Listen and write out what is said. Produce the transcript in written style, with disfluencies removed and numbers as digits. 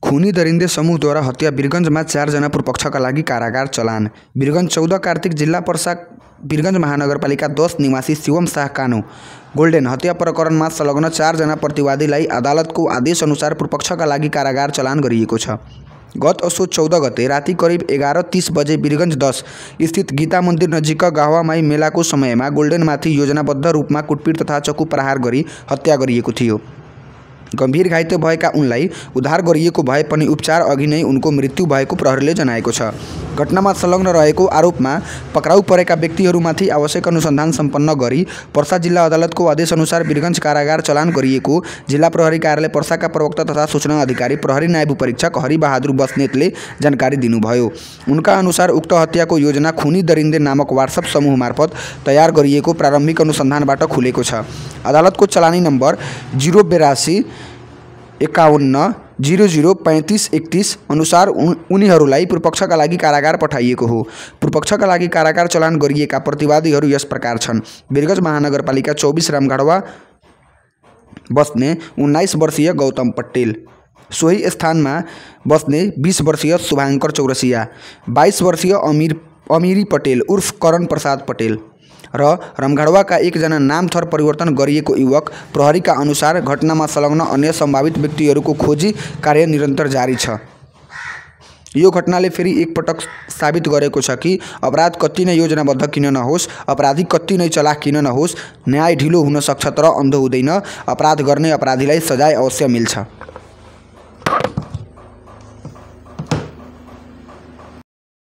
खूनी दरिंदे समूहद्वारा हत्या वीरगंजमा 4 जना पूर्वपक्षका लागि कारागार चलान। वीरगंज 14 कार्तिक जिल्ला पर्सा वीरगंज महानगरपालिका 10 निवासी शिवम शाह कानु गोल्डेन हत्या प्रकरणमा संलग्न 4 जना प्रतिवादीलाई अदालतको आदेश अनुसार पूर्वपक्षका लागि कारागार चलान गरिएको छ। गत असोज 14 गते राति करिब 11:30 बजे वीरगंज 10 स्थित गीता मन्दिर नजिक गाहवामाई मेलाको समयमा गोल्डेनमाथि योजनाबद्ध रूपमा कुटपिट तथा चक्कु प्रहार गरी हत्या गरिएको थियो। गम्भीर घाइते भएका उनलाई उद्धार गरिएको भए पनि उपचार अघि नै उनको मृत्यु भएको प्रहरीले जनाएको छ। घटनामा संलग्न रहेको आरोपमा पक्राउ परेका व्यक्तिहरूमाथि आवश्यक अनुसन्धान सम्पन्न गरी पर्सा जिल्ला अदालतको आदेश अनुसार वीरगंज कारागार चलान गरिएको जिल्ला प्रहरी कार्यालय पर्साका प्रवक्ता तथा सूचना अधिकारी प्रहरी नायब उपरीक्षक हरिबहादुर बस्नेतले जानकारी दिनुभयो। उनका अनुसार उक्त हत्याको योजना खूनी दरिंदे नामक वाट्सएप समूह मार्फत तयार गरिएको प्रारम्भिक अनुसन्धानबाट खुलेको छ। अदालतको चलानी नम्बर 082 51 00 35 31 अनुसार उनीहरूलाई पूर्वपक्षका लागि कारागार पठाइएको हो। पूर्वपक्षका लागि कारागार चलान गरिएका प्रतिवादीहरू यस प्रकार छन्। वीरगंज महानगरपालिका 24 रामगढवा बस्ने 19 वर्षीय गौतम पटेल, सोही स्थानमा बस्ने 20 वर्षीय शुभाङ्कर चौरसिया, 22 वर्षीय अमिरी पटेल उर्फ करण प्रसाद पटेल र रामगढवाका 1 जना नाम थर परिवर्तन गरिएको युवक। प्रहरीका अनुसार घटनामा संलग्न अन्य सम्भावित व्यक्तिहरूको खोजी कार्य निरन्तर जारी छ। यो घटनाले फेरि एकपटक साबित गरेको छ कि अपराध कति नै योजनाबद्ध किन नहोस्, अपराधी कति नै चलाख किन नहोस्, न्याय ढिलो हुन सक्छ तर अन्धो हुँदैन। अपराध गर्ने अपराधीलाई सजाय अवश्य मिल्छ।